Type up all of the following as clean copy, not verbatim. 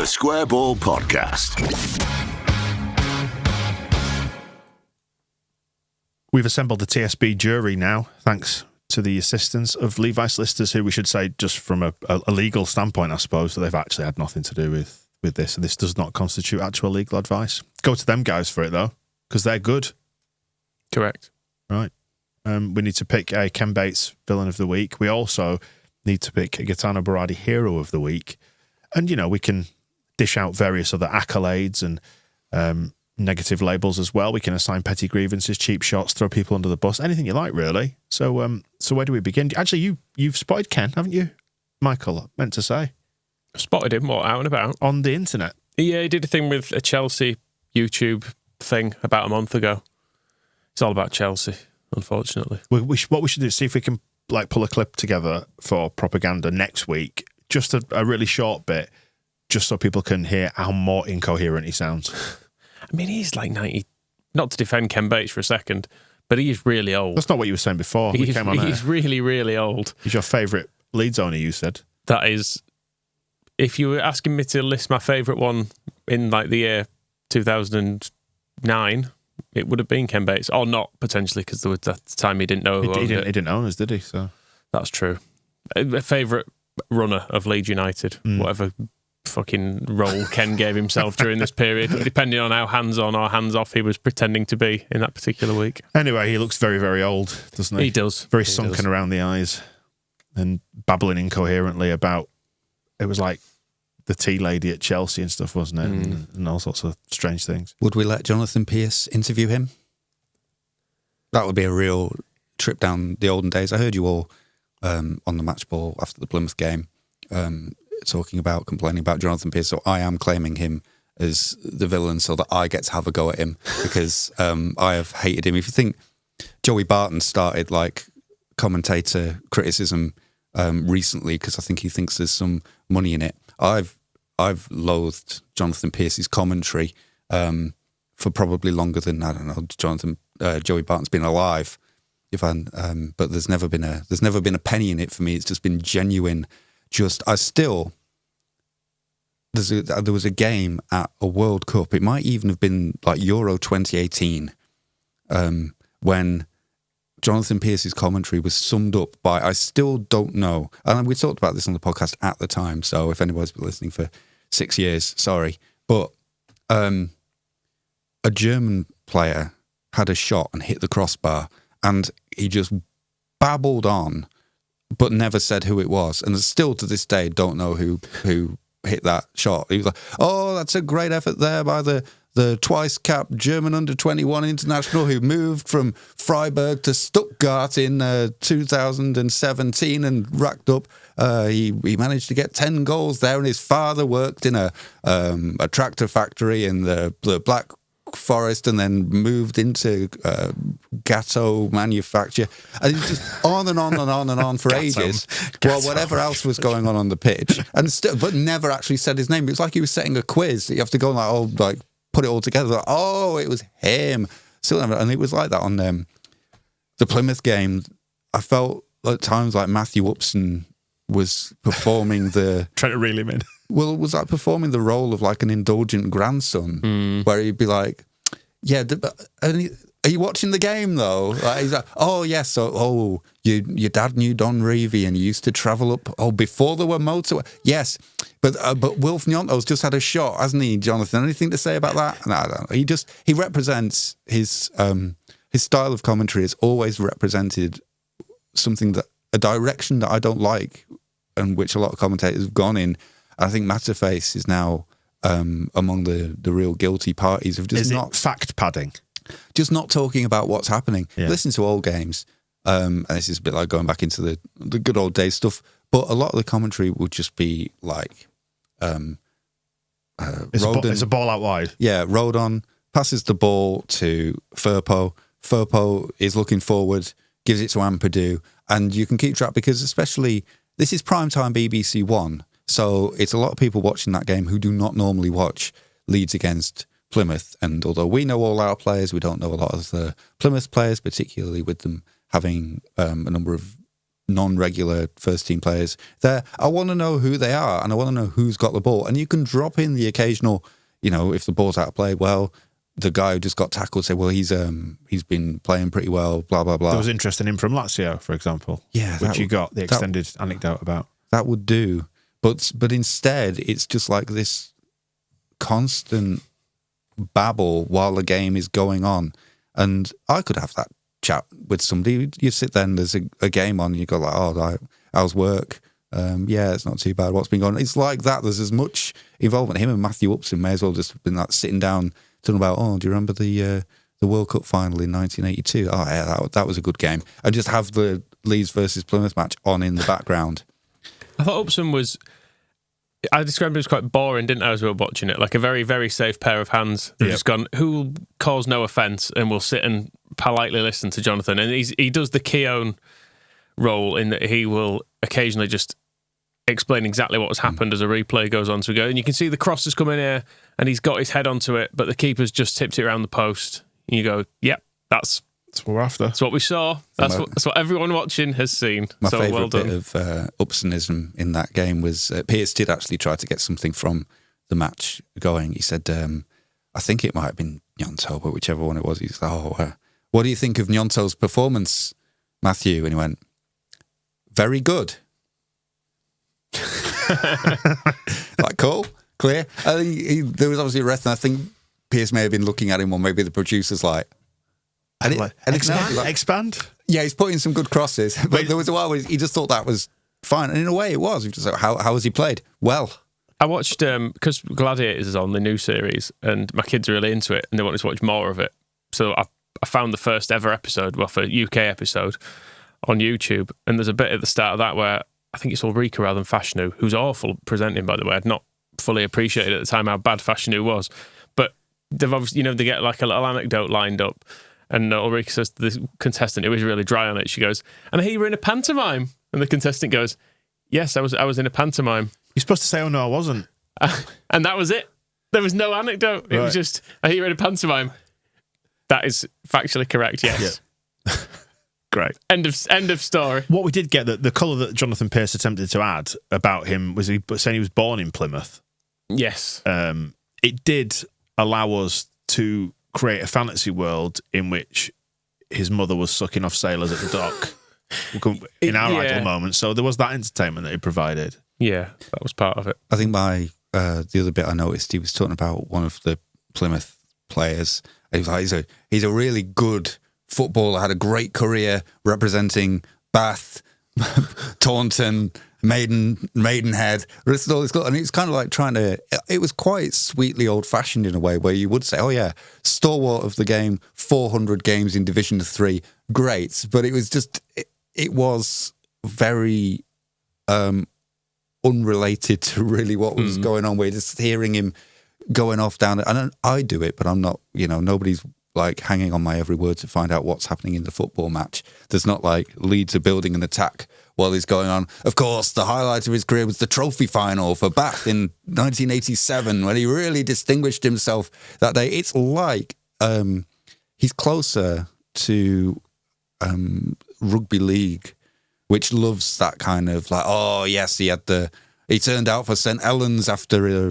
The Square Ball Podcast. We've assembled the TSB jury now, thanks to the assistance of Levi solicitors, who we should say, just from a legal standpoint, I suppose, that they've actually had nothing to do with this, and this does not constitute actual legal advice. Go to them guys for it, though, because they're good. Correct. Right. We need to pick a Ken Bates Villain of the Week. We also need to pick a Gaetano Berardi Hero of the Week. And, you know, we can dish out various other accolades and negative labels as well. We can assign petty grievances, cheap shots, throw people under the bus, anything you like, really. So where do we begin? Actually, you've spotted Ken, haven't you, Michael? I meant to say. Spotted him, what, out and about? On the internet. Yeah, he did a thing with a Chelsea YouTube thing about a month ago. It's all about Chelsea, unfortunately. What we should do is see if we can pull a clip together for propaganda next week. Just a really short bit, just so people can hear how more incoherent he sounds. I mean, he's like 90. Not to defend Ken Bates for a second, but he's really old. That's not what you were saying before. He's really, really old. He's your favourite Leeds owner, you said. That is, if you were asking me to list my favourite one in the year 2009, it would have been Ken Bates, or not potentially, because there was that time he didn't know who owned it. He didn't own us, did he? So that's true. A favourite runner of Leeds United, whatever fucking role Ken gave himself during this period, depending on how hands-on or hands-off he was pretending to be in that particular week. Anyway, he looks very, very old, doesn't he? He does. Very sunken around the eyes and babbling incoherently about, it was like the tea lady at Chelsea and stuff, wasn't it? And all sorts of strange things. Would we let Jonathan Pearce interview him? That would be a real trip down the olden days. I heard you all on the match ball after the Plymouth game complaining about Jonathan Pearce. So I am claiming him as the villain so that I get to have a go at him because I have hated him. If you think Joey Barton started commentator criticism recently because I think he thinks there's some money in it. I've loathed Jonathan Pearce's commentary for probably longer than, I don't know, Joey Barton's been alive. But there's never been a penny in it for me. It's just been genuine. There was a game at a World Cup. It might even have been Euro 2018 when Jonathan Pearce's commentary was summed up by, I still don't know, and we talked about this on the podcast at the time, so if anybody's been listening for 6 years, sorry, but a German player had a shot and hit the crossbar, and he just babbled on, but never said who it was, and still to this day don't know who hit that shot. He was like, "Oh, that's a great effort there by the twice-capped German under-21 international who moved from Freiburg to Stuttgart in 2017 and racked up. He managed to get 10 goals there, and his father worked in a tractor factory in the Black Forest and then moved into gâteau manufacture." And it's just on and on and on and on for ages. Well, whatever else was going on the pitch, but never actually said his name. It was like he was setting a quiz. You have to go put it all together. Oh, it was him. Still never, and it was like that on the Plymouth game. I felt at times like Matthew Upson was performing trying to reel him in. Well, it was like performing the role of an indulgent grandson, where he'd be like, "Yeah, are you watching the game though?" He's like, "Oh yes, so your dad knew Don Revie and you used to travel up before there were motorway. Yes, but Wilf Gnonto's just had a shot, hasn't he, Jonathan? Anything to say about that?" No, I don't know. He represents his style of commentary has always represented a direction that I don't like, and which a lot of commentators have gone in. I think Matterface is now among the real guilty parties of just not fact padding, just not talking about what's happening. Yeah. Listen to old games, and this is a bit like going back into the good old days stuff. But a lot of the commentary would just be like, it's a ball out wide. Yeah, Rodon passes the ball to Firpo. Firpo is looking forward, gives it to Ampadu, and you can keep track because especially this is primetime BBC One. So it's a lot of people watching that game who do not normally watch Leeds against Plymouth. And although we know all our players, we don't know a lot of the Plymouth players, particularly with them having a number of non-regular first-team players there. I want to know who they are, and I want to know who's got the ball. And you can drop in the occasional, if the ball's out of play, well, the guy who just got tackled say, well, he's been playing pretty well, blah, blah, blah. There was interest in him from Lazio, for example. Yeah. Which you got the extended anecdote about. That would do. But instead, it's just like this constant babble while the game is going on. And I could have that chat with somebody. You sit there and there's a game on, and you go like, oh, how's work? Yeah, it's not too bad. What's been going on? It's like that. There's as much involvement. Him and Matthew Upson may as well just have been like sitting down talking about, oh, do you remember the World Cup final in 1982? Oh, yeah, that was a good game. And just have the Leeds versus Plymouth match on in the background. I thought Upson was... I described him as quite boring, didn't I, as we were watching it? Like a very, very safe pair of hands. They've just gone, who will cause no offence and will sit and politely listen to Jonathan. And he does the Keown role in that he will occasionally just explain exactly what has happened as a replay goes on. So and you can see the cross has come in here and he's got his head onto it, but the keeper's just tipped it around the post. And you go, yep, that's what we're after. That's what we saw. That's what everyone watching has seen. My so favourite well done. bit of Upsonism in that game was Pierce did actually try to get something from the match going. He said, I think it might have been Nonto, but whichever one it was, he said, what do you think of Nonto's performance, Matthew? And he went, very good. Like, cool, clear. I think there was obviously a rest, and I think Pierce may have been looking at him, or maybe the producer's like, expand. Yeah, he's putting some good crosses, but there was a while where he just thought that was fine, and in a way it was. He was just like, how has he played? Well, I watched because Gladiators is on the new series, and my kids are really into it, and they wanted to watch more of it. So I found the first ever episode, for UK episode, on YouTube, and there's a bit at the start of that where I think it's Ulrika rather than Fashanu, who's awful presenting, by the way. I'd not fully appreciated at the time how bad Fashanu was, but they've obviously, they get like a little anecdote lined up. And Ulrika says to the contestant, who was really dry on it, she goes, and I hear you were in a pantomime. And the contestant goes, yes, I was in a pantomime. You're supposed to say, oh, no, I wasn't. And that was it. There was no anecdote. It was just, I hear you were in a pantomime. That is factually correct, yes. Yeah. Great. End of story. What we did get, the colour that Jonathan Pierce attempted to add about him was saying he was born in Plymouth. Yes. It did allow us to create a fantasy world in which his mother was sucking off sailors at the dock in our idle moments. So there was that entertainment that he provided. Yeah, that was part of it. I think the other bit I noticed, he was talking about one of the Plymouth players. He was like, he's a really good footballer, had a great career representing Bath, Taunton, Maidenhead, and it's kind of like it was quite sweetly old-fashioned in a way, where you would say, oh yeah, stalwart of the game, 400 games in Division 3, great, but it was just, it was very unrelated to really what was going on. We're just hearing him going off down it, and I do it, but I'm not, nobody's like hanging on my every word to find out what's happening in the football match. There's not like Leeds are building an attack while he's going on. Of course, the highlight of his career was the trophy final for Bath in 1987 when he really distinguished himself that day. It's like he's closer to rugby league, which loves that kind of like, oh yes, he turned out for St. Helens after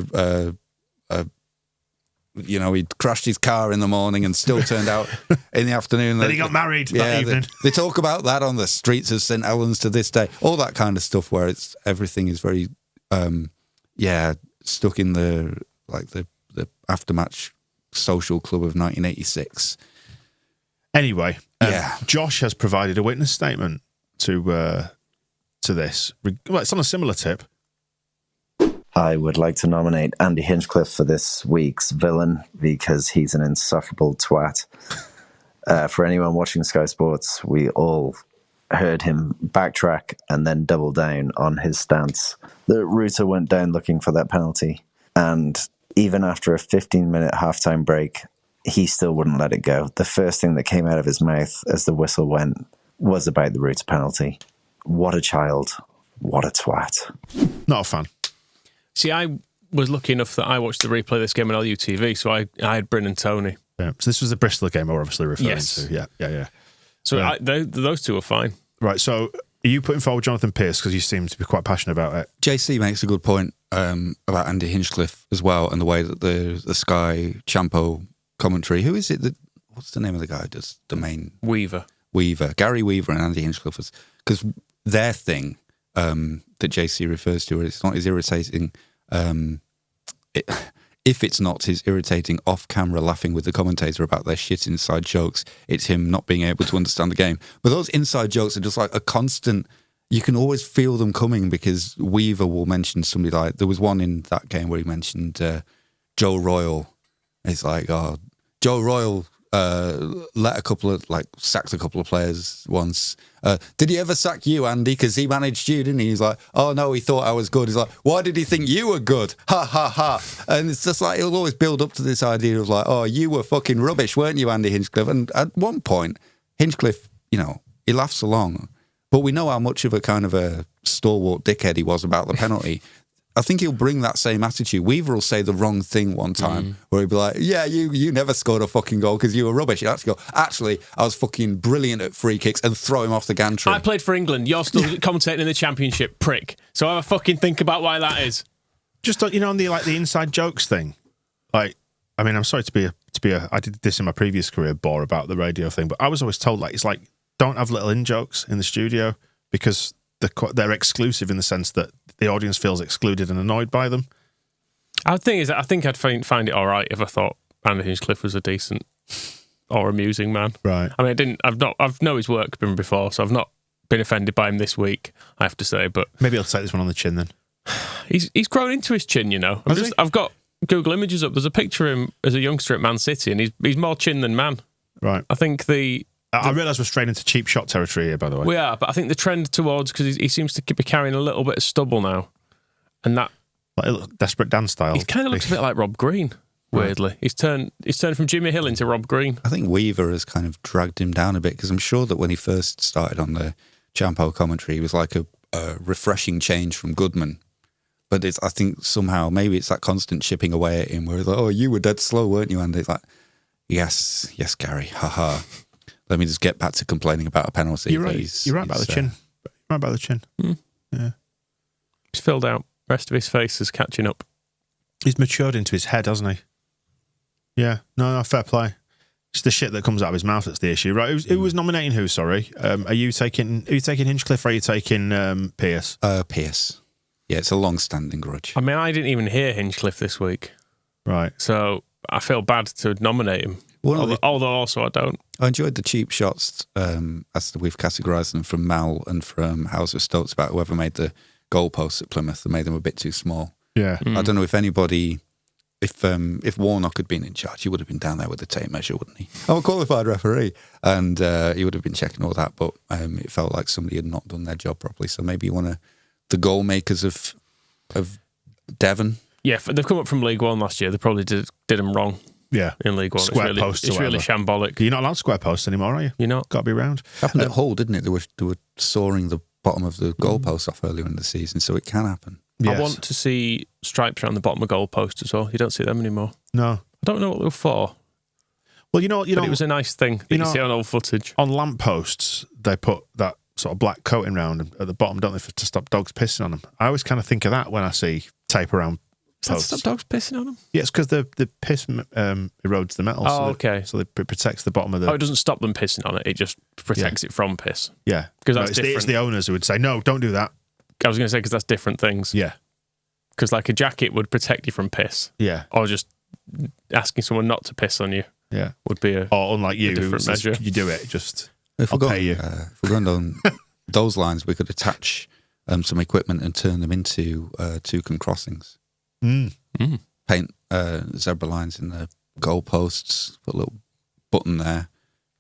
he'd crashed his car in the morning and still turned out in the afternoon. Then he got married that evening. They talk about that on the streets of St. Helens to this day. All that kind of stuff where everything is very, stuck in the aftermatch social club of 1986. Anyway, Josh has provided a witness statement to this. Well, it's on a similar tip. I would like to nominate Andy Hinchcliffe for this week's villain because he's an insufferable twat. For anyone watching Sky Sports, we all heard him backtrack and then double down on his stance. The Ruta went down looking for that penalty, and even after a 15-minute halftime break, he still wouldn't let it go. The first thing that came out of his mouth as the whistle went was about the Ruta penalty. What a child. What a twat. Not a fan. See, I was lucky enough that I watched the replay of this game on LUTV, so I had Bryn and Tony. Yeah. So this was the Bristol game we're obviously referring to. Yeah. So those two were fine. Right, so Are you putting forward Jonathan Pearce because you seem to be quite passionate about it? JC makes a good point about Andy Hinchcliffe as well, and the way that the Sky Champo commentary. Who is it that? What's the name of the guy who does the main? Weaver, Gary Weaver, and Andy Hinchcliffe, because their thing that JC refers to, it's not as irritating. If it's not his irritating off-camera laughing with the commentator about their shit inside jokes, it's him not being able to understand the game. But those inside jokes are just like a constant. You can always feel them coming because Weaver will mention somebody like, there was one in that game where he mentioned Joe Royal. It's like, oh, Joe Royal sacked a couple of players once. Did he ever sack you, Andy? Because he managed you, didn't he? He's like, oh no, he thought I was good. He's like, why did he think you were good? Ha ha ha. And it's just like, he'll always build up to this idea of like, oh, you were fucking rubbish, weren't you, Andy Hinchcliffe? And at one point, Hinchcliffe, he laughs along, but we know how much of a kind of a stalwart dickhead he was about the penalty. I think he'll bring that same attitude. Weaver will say the wrong thing one time where he'll be like, yeah, you never scored a fucking goal because you were rubbish. He'll actually go, actually, I was fucking brilliant at free kicks, and throw him off the gantry. I played for England. You're still commentating in the Championship, prick. So have a fucking think about why that is. Just, on the inside jokes thing. Like, I mean, I'm sorry to be I did this in my previous career, bore about the radio thing, but I was always told, like, it's like, don't have little in-jokes in the studio because they're exclusive in the sense that the audience feels excluded and annoyed by them. I think I'd find it all right if I thought Andy Hinchcliffe was a decent or amusing man. Right. I mean, I've known his work before, so I've not been offended by him this week, I have to say. But maybe I'll take this one on the chin then. He's grown into his chin, I've got Google Images up. There's a picture of him as a youngster at Man City, and he's more chin than man. Right. I think I realise we're straight into cheap shot territory here, by the way. We are, but I think the trend towards, because he seems to be carrying a little bit of stubble now, and that like Desperate Dan style. He kind of looks a bit like Rob Green. Weirdly, right. He's turned from Jimmy Hill into Rob Green. I think Weaver has kind of dragged him down a bit, because I'm sure that when he first started on the Champo commentary, he was like a refreshing change from Goodman. But I think somehow maybe it's that constant chipping away at him, where he's like, "Oh, you were dead slow, weren't you?" And it's like, "Yes, Gary, haha." Let me just get back to complaining about a penalty. You're right. You're right about the chin. Right about the chin. Yeah. He's filled out. The rest of his face is catching up. He's matured into his head, hasn't he? Yeah. No, fair play. It's the shit that comes out of his mouth that's the issue, right? Who was nominating who? Sorry. Are you taking Hinchcliffe or are you taking Pearce? Pearce. Yeah, it's a long-standing grudge. I mean, I didn't even hear Hinchcliffe this week. Right. So I feel bad to nominate him. Although also I don't. I enjoyed the cheap shots, as we've categorised them, from Mal and from House of Stokes about whoever made the goalposts at Plymouth that made them a bit too small. Yeah. I don't know if anybody, if Warnock had been in charge, he would have been down there with the tape measure, wouldn't he? I'm a qualified referee, and he would have been checking all that, but it felt like somebody had not done their job properly. So maybe one of the goal makers of Devon. Yeah, they've come up from League One last year. They probably did them wrong. Yeah, in League One, square posts. It's really shambolic. You're not allowed square posts anymore, are you? You're not. Got to be round. Happened at Hull, didn't it? They were sawing the bottom of the goalposts off earlier in the season, so it can happen. Yes. I want to see stripes around the bottom of goalposts as well. You don't see them anymore. No, I don't know what they were for. Well, but it was a nice thing that you see on old footage. On lampposts, they put that sort of black coating round at the bottom, don't they, to stop dogs pissing on them. I always kind of think of that when I see tape around posts. Does that stop dogs pissing on them? Yeah, it's because the piss erodes the metal. Okay. So it protects the bottom of the... Oh, it doesn't stop them pissing on it. It just protects it from piss. Yeah. Because that's different. It's the owners who would say, no, don't do that. I was going to say, because that's different things. Yeah. Because like a jacket would protect you from piss. Yeah. Or just asking someone not to piss on you. Yeah. Would be a Or unlike you, different measure. You do it, just if I'll pay you. If we're going down those lines, we could attach some equipment and turn them into toucan crossings. Paint zebra lines in the goalposts, put a little button there,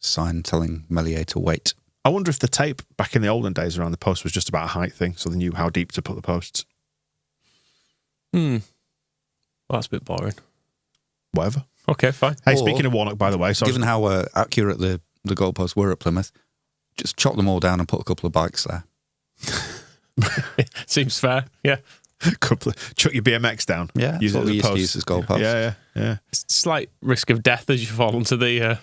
sign telling Melier to wait. I wonder if the tape back in the olden days around the post was just about a height thing, so they knew how deep to put the posts. Well, that's a bit boring. Whatever. Okay, fine. Hey, speaking of Warnock, by the way, given how accurate the goalposts were at Plymouth, just chop them all down and put a couple of bikes there. Seems fair. Yeah. Chuck your BMX down. Yeah, use what it we as a used to use as goalposts. Yeah. Slight risk of death as you fall into the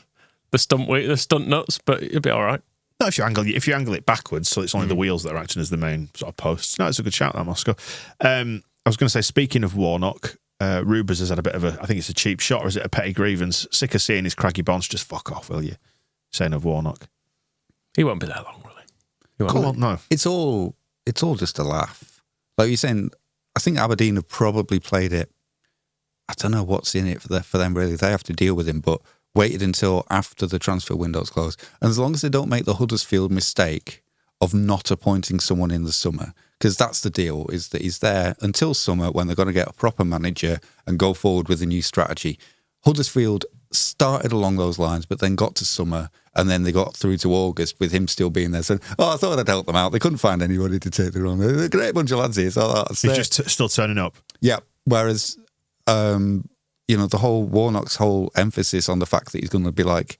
stunt nuts, but you'll be all right. No, if you angle it backwards, so it's only the wheels that are acting as the main sort of posts. No, it's a good shout, that Moscow. I was going to say, speaking of Warnock, Rubers has had a bit of I think it's a cheap shot, or is it a petty grievance? Sick of seeing his craggy bonds. Just fuck off, will you? Saying of Warnock. He won't be there long, will he? Come on, no. It's all just a laugh. Like you're saying, I think Aberdeen have probably played it. I don't know what's in it for them, really. They have to deal with him, but waited until after the transfer window's closed. And as long as they don't make the Huddersfield mistake of not appointing someone in the summer, because that's the deal, is that he's there until summer when they're going to get a proper manager and go forward with a new strategy. Huddersfield started along those lines, but then got to summer, and then they got through to August with him still being there. So, I thought I'd help them out. They couldn't find anybody to take the run. They're a great bunch of lads here. So He's just still turning up. Yeah. Whereas, the whole Warnock's whole emphasis on the fact that he's going to be like,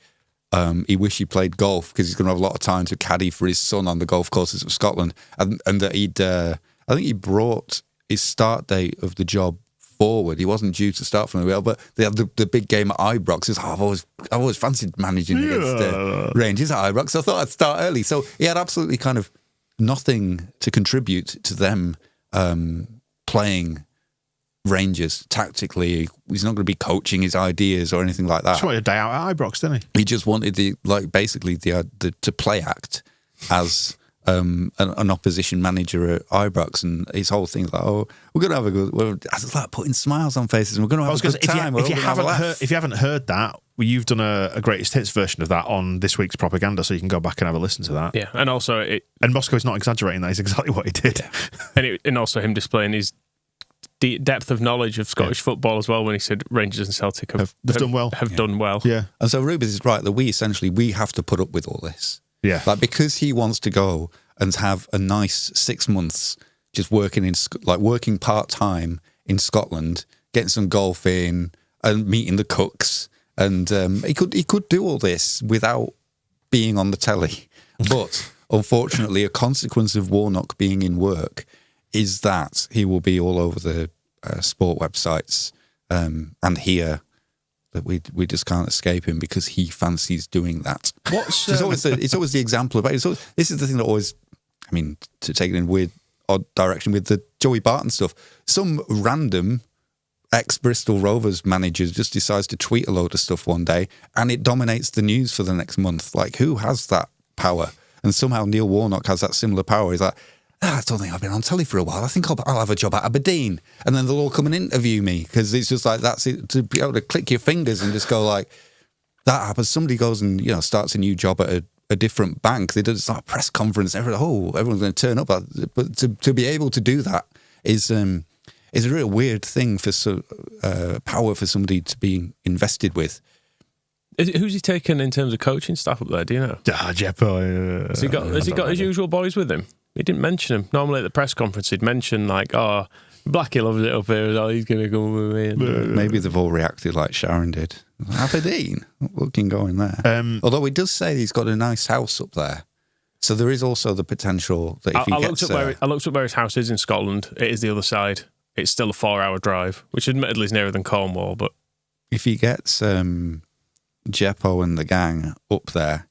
he wish he played golf because he's going to have a lot of time to caddy for his son on the golf courses of Scotland, and that I think he brought his start date of the job forward. He wasn't due to start from the wheel, but they had the big game at Ibrox. I've always fancied managing against Rangers at Ibrox, so I thought I'd start early. So he had absolutely kind of nothing to contribute to them playing Rangers tactically. He's not going to be coaching his ideas or anything like that. Just wanted a day out at Ibrox, didn't he? He just wanted the to play act as an opposition manager at Ibrox, and his whole thing like, oh, we're going to have a good. It's like putting smiles on faces, and we're going to have a good time. If you haven't heard that, you've done a greatest hits version of that on this week's propaganda, so you can go back and have a listen to that. Yeah, and also Moscow's not exaggerating. That is exactly what he did. Yeah. And also him displaying his depth of knowledge of Scottish football as well, when he said Rangers and Celtic have done well. Done well. Yeah. And so Rubens is right that we have to put up with all this. Yeah. Like, because he wants to go and have a nice 6 months just working working part-time in Scotland, getting some golf in and meeting the cooks. And he could do all this without being on the telly. But unfortunately, a consequence of Warnock being in work is that he will be all over the sport websites and here that we just can't escape him because he fancies doing that. It's always the example of it. This is the thing that always, I mean, to take it in a weird, odd direction with the Joey Barton stuff, some random ex-Bristol Rovers manager just decides to tweet a load of stuff one day and it dominates the news for the next month. Like, who has that power? And somehow Neil Warnock has that similar power. He's like, I don't think I've been on telly for a while. I think I'll have a job at Aberdeen. And then they'll all come and interview me because it's just like, that's it, to be able to click your fingers and just go like, that happens. Somebody goes and, starts a new job at a different bank. They do a press conference. Everyone's going to turn up. But to be able to do that is a real weird thing for power for somebody to be invested with. Who's he taken in terms of coaching staff up there? Do you know? Jeppo. Has he got his usual boys with him? He didn't mention him. Normally at the press conference, he'd mention like, "Oh, Blackie loves it up here. Oh, he's going to go with me." Maybe they've all reacted like Sharon did. Aberdeen, looking going there. Although he does say he's got a nice house up there, so there is also the potential that if he gets. I looked up where his house is in Scotland. It is the other side. It's still a 4-hour drive, which admittedly is nearer than Cornwall. But if he gets Jeppo and the gang up there,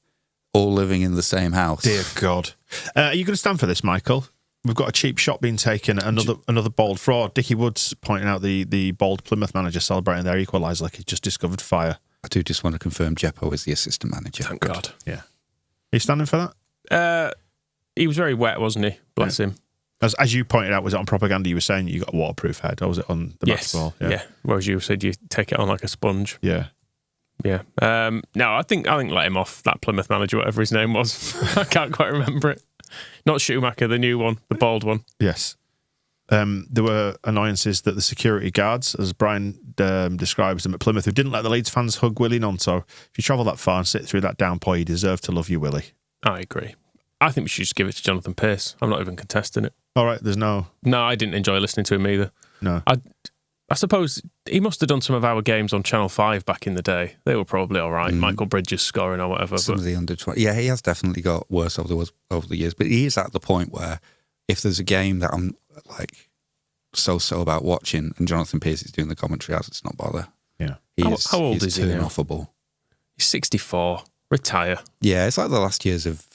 all living in the same house. Dear God. Are you going to stand for this, Michael? We've got a cheap shot being taken, another bold fraud. Dickie Woods pointing out the bold Plymouth manager celebrating their equaliser like he's just discovered fire. I do just want to confirm Jeppo is the assistant manager. Thank God. Yeah. Are you standing for that? He was very wet, wasn't he? Bless him. As you pointed out, was it on propaganda you were saying you got a waterproof head, or was it on the basketball? Yeah. Whereas you said you take it on like a sponge. Yeah. Yeah. No, I think let him off, that Plymouth manager, whatever his name was. I can't quite remember it. Not Schumacher, the new one, the bald one. Yes. There were annoyances that the security guards, as Brian describes them at Plymouth, who didn't let the Leeds fans hug Willie Nonto. If you travel that far and sit through that downpour, you deserve to love you, Willie. I agree. I think we should just give it to Jonathan Pearce. I'm not even contesting it. All right, there's no... No, I didn't enjoy listening to him either. No. I suppose he must have done some of our games on Channel 5 back in the day. They were probably all right. Michael Bridges scoring or whatever. Some of the under-20. Yeah, he has definitely got worse over the years. But he is at the point where if there's a game that I'm like so about watching and Jonathan Pearce is doing the commentary, it's not bother. Yeah. How old is he now? Offable. He's 64. Retire. Yeah, it's like the last years of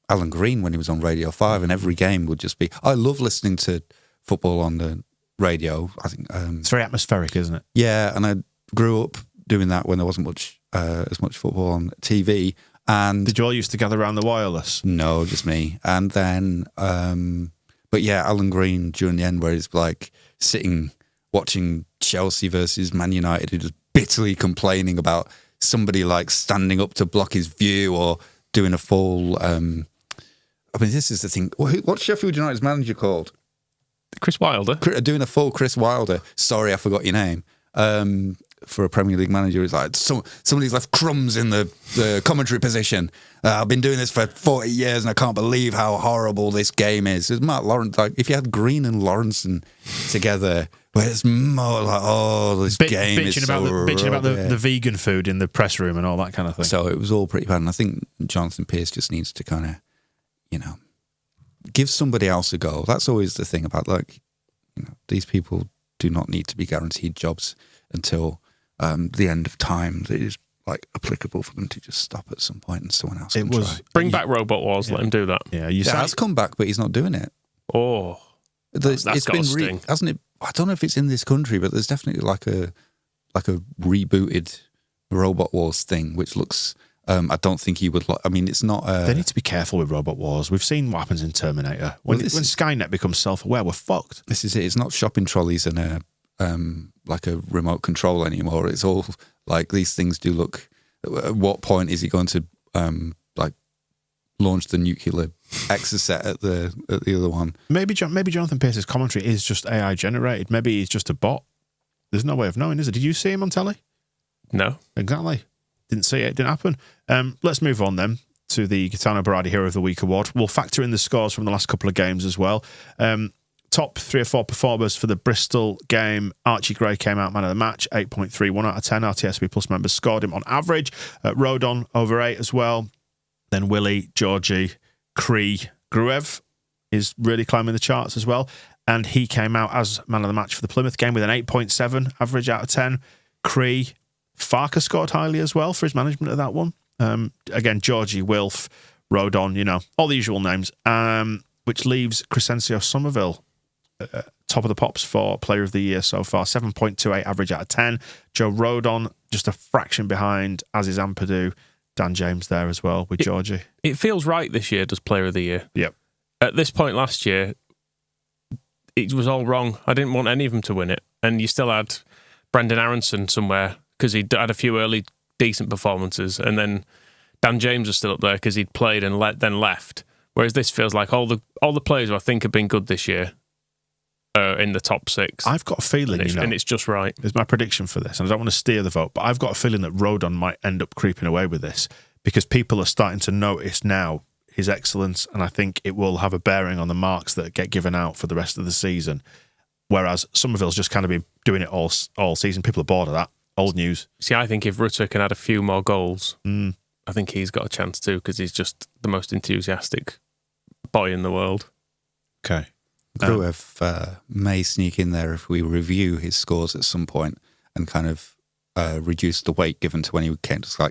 Alan Green when he was on Radio 5, and every game would just be... I love listening to football on the radio. I think it's very atmospheric, isn't it? Yeah, and I grew up doing that when there wasn't as much football on TV. And did you all used to gather around the wireless? No, just me. And then, but yeah, Alan Green during the end, where he's like sitting watching Chelsea versus Man United, who just bitterly complaining about somebody like standing up to block his view or doing a full. I mean, this is the thing. What's Sheffield United's manager called? Chris Wilder. Doing a full Chris Wilder. Sorry, I forgot your name. For a Premier League manager, it's like somebody's left crumbs in the commentary position. I've been doing this for 40 years and I can't believe how horrible this game is. It's Mark Lawrence. Like, if you had Green and Lawrenson together, where it's more like, oh, this game is bitching about the vegan food in the press room and all that kind of thing. So it was all pretty bad. And I think Jonathan Pearce just needs to kind of, give somebody else a go. That's always the thing about, like, these people do not need to be guaranteed jobs until the end of time. It is like applicable for them to just stop at some point and someone else can try. Bring back Robot Wars. Let him do that. Yeah, has come back, but he's not doing it. Oh, that's it's got been a sting, hasn't it? I don't know if it's in this country, but there's definitely like a rebooted Robot Wars thing, which looks. I don't think he would. I mean, it's not. They need to be careful with Robot Wars. We've seen what happens in Terminator. When Skynet becomes self-aware, we're fucked. This is it. It's not shopping trolleys and a remote control anymore. It's all like these things do look. At what point is he going to launch the nuclear exocet at the other one? Maybe Jonathan Pearce's commentary is just AI generated. Maybe he's just a bot. There's no way of knowing, is it? Did you see him on telly? No, exactly. Didn't see it. Didn't happen. Let's move on then to the Gaetano Berardi Hero of the Week award. We'll factor in the scores from the last couple of games as well. Top 3 or 4 performers for the Bristol game. Archie Gray came out man of the match, 8.31 out of 10. RTSB Plus members scored him on average. Rodon over 8 as well. Then Willie, Georgie, Cree, Gruev is really climbing the charts as well. And he came out as man of the match for the Plymouth game with an 8.7 average out of 10. Cree, Farker scored highly as well for his management of that one. Again, Georgie, Wilf, Rodon, all the usual names, which leaves Crescencio Somerville top of the pops for Player of the Year so far, 7.28 average out of 10. Joe Rodon just a fraction behind, as is Ampadu. Dan James there as well with Georgie. It feels right this year, does Player of the Year. Yep. At this point last year, it was all wrong. I didn't want any of them to win it. And you still had Brendan Aronson somewhere because he'd had a few early decent performances. And then Dan James was still up there because he'd played and then left. Whereas this feels like all the players who I think have been good this year are in the top 6. I've got a feeling, and it's just right. It's my prediction for this, and I don't want to steer the vote, but I've got a feeling that Rodon might end up creeping away with this because people are starting to notice now his excellence, and I think it will have a bearing on the marks that get given out for the rest of the season. Whereas Somerville's just kind of been doing it all season. People are bored of that. Old news. See, I think if Rutter can add a few more goals, I think he's got a chance too because he's just the most enthusiastic boy in the world. Okay. Gruev may sneak in there if we review his scores at some point and kind of reduce the weight given to when he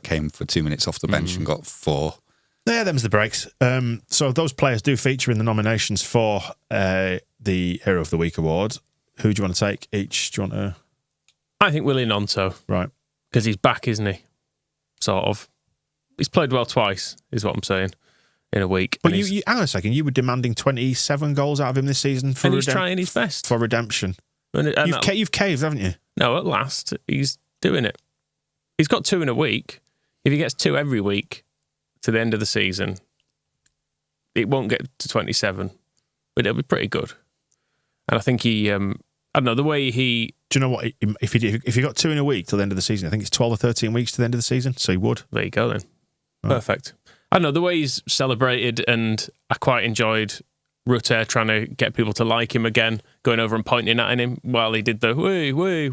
came for 2 minutes off the bench and got 4. Yeah, them's the breaks. So those players do feature in the nominations for the Hero of the Week award. Who do you want to take each? Do you want to? I think Willie Nonto. Right. Because he's back, isn't he? Sort of. He's played well twice, is what I'm saying, in a week. But hang on a second. You were demanding 27 goals out of him this season and he's trying his best for redemption. And you've caved, haven't you? No, at last he's doing it. He's got 2 in a week. If he gets 2 every week to the end of the season, it won't get to 27, but it'll be pretty good. And I think he, I don't know, the way he... Do you know what? If he got 2 in a week till the end of the season, I think it's 12 or 13 weeks to the end of the season, so he would. There you go then. Right. Perfect. I don't know, the way he's celebrated, and I quite enjoyed Rutter trying to get people to like him again, going over and pointing at him while he did the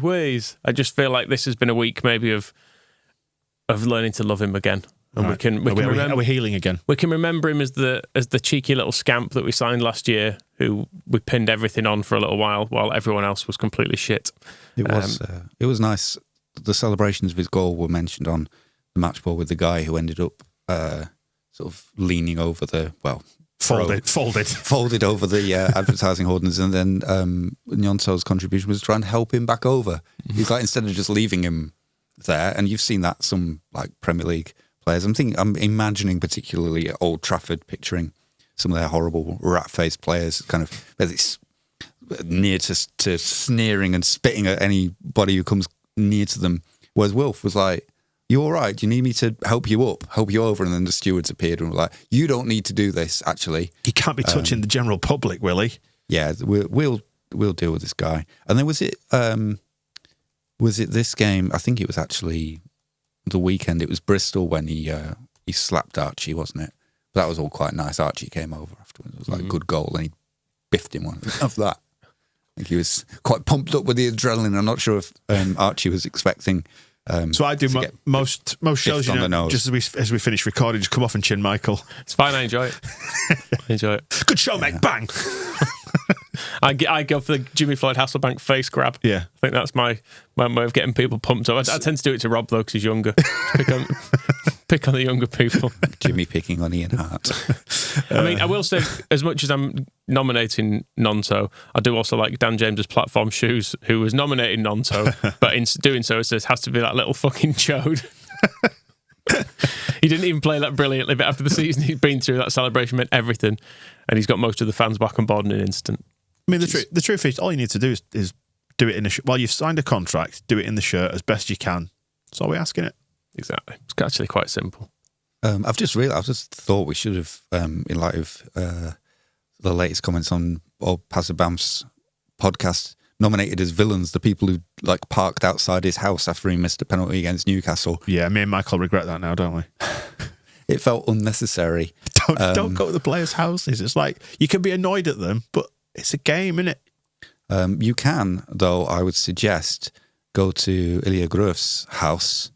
ways. I just feel like this has been a week maybe of learning to love him again. And right. Are we healing again? We can remember him as the cheeky little scamp that we signed last year, who we pinned everything on for a little while everyone else was completely shit. It was nice. The celebrations of his goal were mentioned on match ball with the guy who ended up sort of leaning over folded over the advertising hoardings, and then Nonto's contribution was trying to help him back over. He's like, instead of just leaving him there, and you've seen that some like Premier League players. I'm imagining particularly at Old Trafford, picturing some of their horrible rat-faced players, kind of it's near to sneering and spitting at anybody who comes near to them. Whereas Wilf was like, "You all right? Do you need me to help you over?" And then the stewards appeared and were like, "You don't need to do this. Actually, he can't be touching the general public, will he?" Yeah, we'll deal with this guy. And then was it this game? I think it was actually the weekend. It was Bristol when he slapped Archie, wasn't it? But that was all quite nice. Archie came over afterwards. It was like a good goal, and he biffed him one of that. I think he was quite pumped up with the adrenaline. I'm not sure if Archie was expecting. So I do most shows, just as we finish recording, just come off and chin Michael. It's fine. I enjoy it. Good show, mate. Bang. I go for the Jimmy Floyd Hasselbank face grab. Yeah, I think that's my way of getting people pumped up. I tend to do it to Rob though, because he's younger. Pick on the younger people. Jimmy picking on Ian Hart. I mean, I will say, as much as I'm nominating Nonto, I do also like Dan James's platform shoes, who was nominating Nonto, but in doing so, it says has to be that little fucking chode. He didn't even play that brilliantly, but after the season he'd been through, that celebration meant everything, and he's got most of the fans back on board in an instant. I mean, the truth is, all you need to do is do it in while you've signed a contract, do it in the shirt as best you can. That's all we're asking it. Exactly. It's actually quite simple. I've just thought we should have, in light of the latest comments on Pazabam's podcast, nominated as villains the people who like parked outside his house after he missed a penalty against Newcastle. Yeah, me and Michael regret that now, don't we? It felt unnecessary. Don't go to the players' houses. It's like, you can be annoyed at them, but it's a game, isn't it? You can, though, I would suggest, go to Ilya Gruev's house,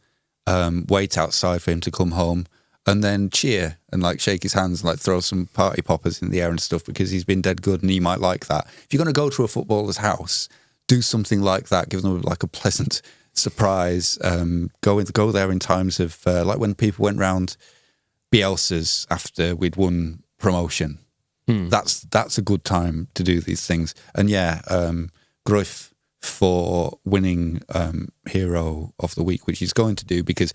wait outside for him to come home, and then cheer and like shake his hands and like throw some party poppers in the air and stuff, because he's been dead good and he might like that. If you're going to go to a footballer's house, do something like that. Give them like a pleasant surprise. Go there in times of like when people went round Bielsa's after we'd won promotion. That's a good time to do these things. And yeah, Gruev for winning Hero of the Week, which he's going to do, because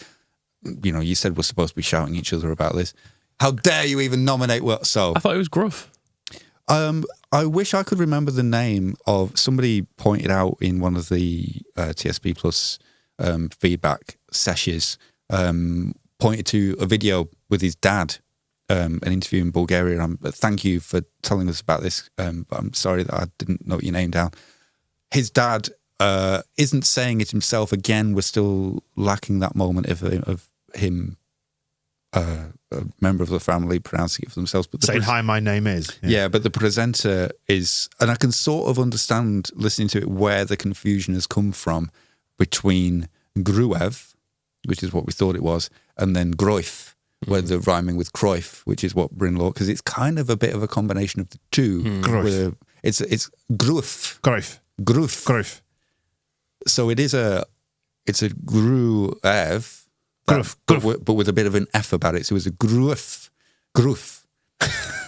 you said we're supposed to be shouting each other about this. How dare you even nominate what? So I thought it was Gruev. I wish I could remember the name of somebody. Pointed out in one of the TSB Plus feedback sessions, pointed to a video with his dad, an interview in Bulgaria. Thank you for telling us about this, but I'm sorry that I didn't note your name down. His dad isn't saying it himself. Again, we're still lacking that moment of him, a member of the family, pronouncing it for themselves. But saying, hi, my name is. Yeah, but the presenter is, and I can sort of understand, listening to it, where the confusion has come from between Gruev, which is what we thought it was, and then Gruev, where they're rhyming with Cruyff, which is what Brinlaw, because it's kind of a bit of a combination of the two. Gruev. It's Gruev. Gruev. Gruev. Gruev. So it's a Gruev. But with a bit of an F about it. So it was a Gruev.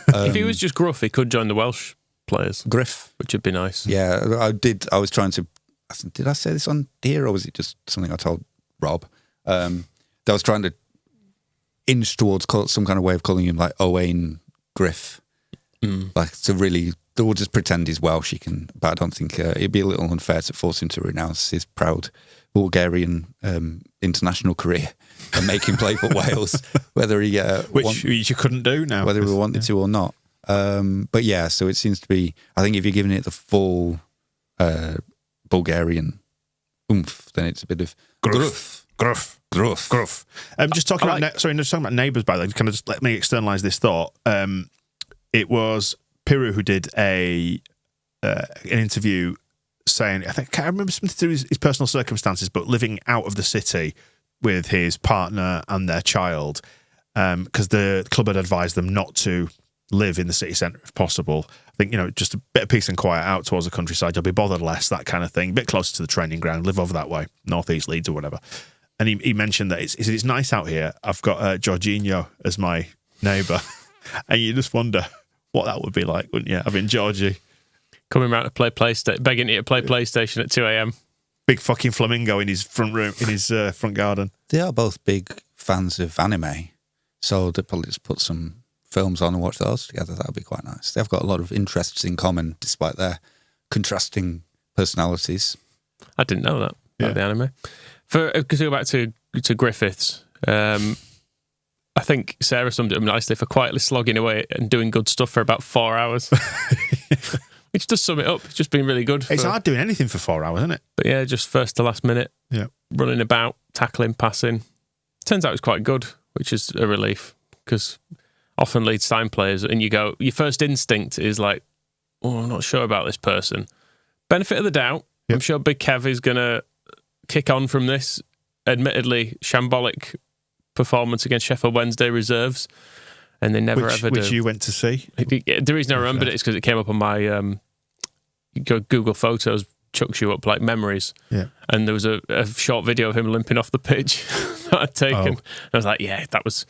If he was just Gruff, he could join the Welsh players. Griff. Which would be nice. Yeah, I did. I was trying to... Did I say this on here, or was it just something I told Rob? That I was trying to inch towards some kind of way of calling him like Owain Griff. Like to really... We'll just pretend he's Welsh. But I don't think it'd be a little unfair to force him to renounce his proud Bulgarian international career and make him play for Wales, whether he which you couldn't do now, whether we wanted to or not. But yeah, so it seems to be. I think if you're giving it the full Bulgarian oomph, then it's a bit of gruff. Just talking about neighbours. By the way, kind of just let me externalise this thought. It was Piru who did an interview saying, I can't remember something to do with his personal circumstances, but living out of the city with his partner and their child, because the club had advised them not to live in the city centre if possible. I think, just a bit of peace and quiet out towards the countryside. You'll be bothered less, that kind of thing. A bit closer to the training ground, live over that way, northeast Leeds or whatever. And he mentioned that it's nice out here. I've got Jorginho as my neighbour. And you just wonder what that would be like, wouldn't you? Having Georgie coming round to play PlayStation, begging you to play PlayStation at 2 a.m. Big fucking flamingo in his front room, in his front garden. They are both big fans of anime, so they'll probably just put some films on and watch those together. That would be quite nice. They've got a lot of interests in common, despite their contrasting personalities. I didn't know that about the anime. Because we go back to Griffiths, I think Sarah summed it up nicely for quietly slogging away and doing good stuff for about 4 hours. Which does sum it up. It's just been really good. It's hard doing anything for 4 hours, isn't it? But yeah, just first to last minute. Yeah. Running about, tackling, passing. Turns out it's quite good, which is a relief. Because often Leeds sign players and you go, your first instinct is like, oh, I'm not sure about this person. Benefit of the doubt. Yep. I'm sure Big Kev is going to kick on from this admittedly shambolic performance against Sheffield Wednesday reserves. And they never ever do. Which you went to see? The reason I remembered it is because it came up on my Google Photos, chucks you up like memories. Yeah. And there was a short video of him limping off the pitch that I'd taken. And I was like, yeah, that was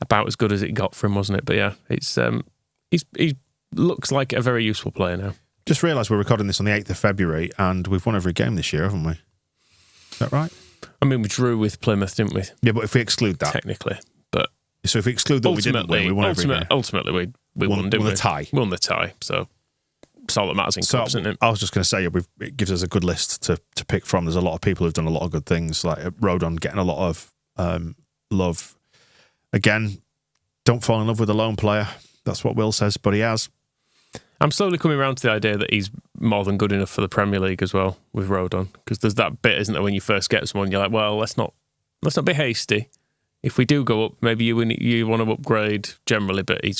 about as good as it got for him, wasn't it? But yeah, it's he looks like a very useful player now. Just realised we're recording this on the 8th of February and we've won every game this year, haven't we? Is that right? I mean, we drew with Plymouth, didn't we? Yeah, but if we exclude that. Technically. But so if we exclude that we didn't win, we won every game. Ultimately, we won, didn't we? Won the tie. Won the tie, so it's all that matters in cups, isn't it? I was just going to say, it gives us a good list to pick from. There's a lot of people who've done a lot of good things, like Rodon getting a lot of love. Again, don't fall in love with a lone player. That's what Will says, but he has. I'm slowly coming around to the idea that he's more than good enough for the Premier League as well with Rodon, because there's that bit, isn't there, when you first get someone, you're like, well, let's not be hasty. If we do go up, maybe you want to upgrade generally, but he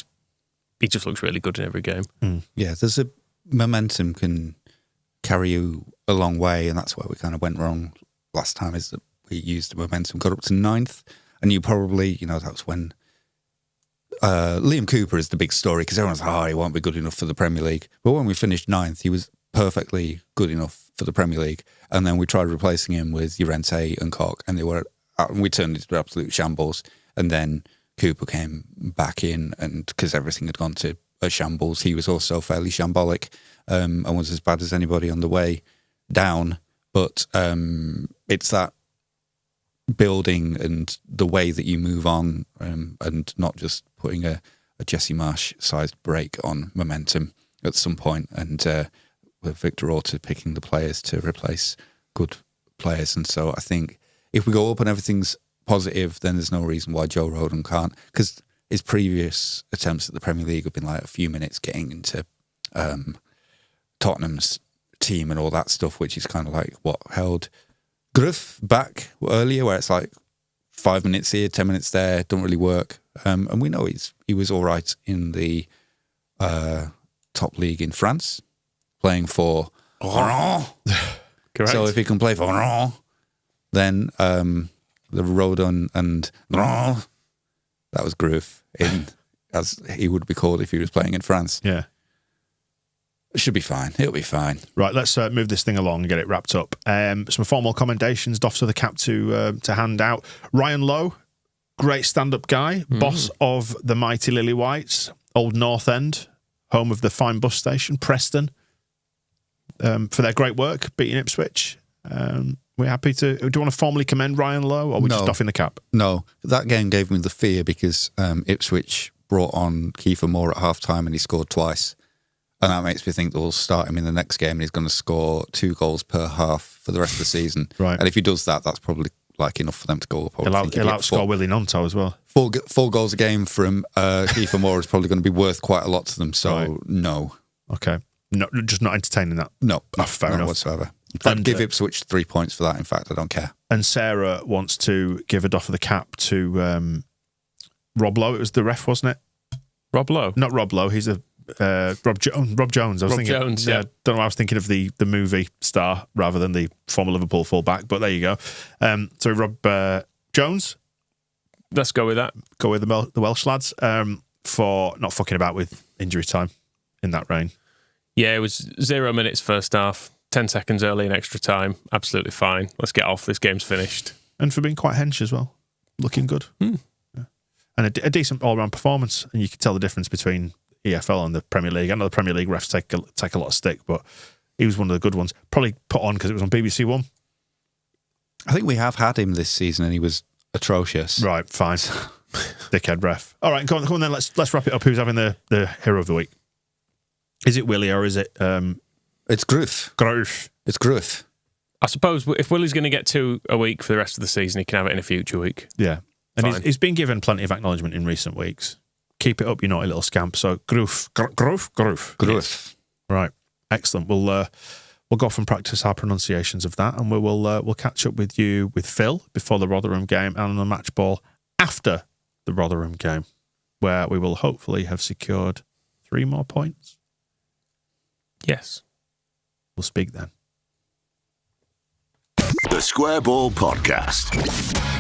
just looks really good in every game. Yeah, there's a momentum can carry you a long way, and that's where we kind of went wrong last time, is that we used the momentum, got up to 9th, and you probably, that was when Liam Cooper is the big story, because everyone's like, he won't be good enough for the Premier League. But when we finished 9th, he was perfectly good enough for the Premier League, and then we tried replacing him with Llorente and Koch, and we turned into absolute shambles. And then Cooper came back in, and because everything had gone to a shambles, he was also fairly shambolic, and was as bad as anybody on the way down. But it's that building and the way that you move on, and not just putting a Jesse Marsh-sized break on momentum at some point, and with Victor Orta picking the players to replace good players. And so I think if we go up and everything's positive, then there's no reason why Joe Rodon can't, because his previous attempts at the Premier League have been like a few minutes getting into Tottenham's team and all that stuff, which is kind of like what held Gruev back earlier, where it's like 5 minutes here, 10 minutes there, don't really work. And we know he was all right in the top league in France, playing for Correct. So if he can play for then the Rodon and that was Gruev, as he would be called if he was playing in France. Yeah. It should be fine. It'll be fine. Right, let's move this thing along and get it wrapped up. Some formal commendations, doffs of the cap to hand out. Ryan Lowe, great stand-up guy, boss of the mighty Lily Whites, Old North End, home of the fine bus station, Preston, for their great work, beating Ipswich. We're happy to... Do you want to formally commend Ryan Lowe, or are we just doffing the cap? No, that game gave me the fear because Ipswich brought on Kiefer Moore at half-time and he scored twice. And that makes me think that we'll start him in the next game and he's going to score 2 goals per half for the rest of the season. Right. And if he does that, that's probably like enough for them to go up. He'll outscore Willie Nonto as well. 4 goals a game from Kiefer Moore is probably going to be worth quite a lot to them. So, no. Okay. No, just not entertaining that. No. Fair enough. Whatsoever. I'd give Ipswich 3 points for that. In fact, I don't care. And Sarah wants to give a doff of the cap to Rob Lowe. It was the ref, wasn't it? Rob Lowe? Not Rob Lowe. He's a... Rob Jones. I was thinking. Jones, yeah. Don't know. I was thinking of the movie star rather than the former Liverpool fullback. But there you go. So Rob Jones. Let's go with that. Go with the Welsh lads for not fucking about with injury time in that rain. Yeah, it was 0 minutes first half, 10 seconds early in extra time. Absolutely fine. Let's get off. This game's finished. and for being quite hench as well. Looking good. Yeah. And a decent all-round performance. And you can tell the difference between EFL and the Premier League. I know the Premier League refs take a lot of stick, but he was one of the good ones. Probably put on because it was on BBC One. I think we have had him this season and he was atrocious. Right, fine. Dickhead ref. All right, come on then. Let's wrap it up. Who's having the hero of the week? Is it Willie or is it... It's Gruev. Gruev. It's Gruev. I suppose if Willie's going to get 2 a week for the rest of the season, he can have it in a future week. Yeah. And Fine. he's been given plenty of acknowledgement in recent weeks. Keep it up, you naughty little scamp. So, Gruev. Gruev. Right. Excellent. We'll go off and practice our pronunciations of that, and we'll catch up with you with Phil before the Rotherham game and on the match ball after the Rotherham game, where we will hopefully have secured 3 more points. Yes. We'll speak then. The Square Ball Podcast.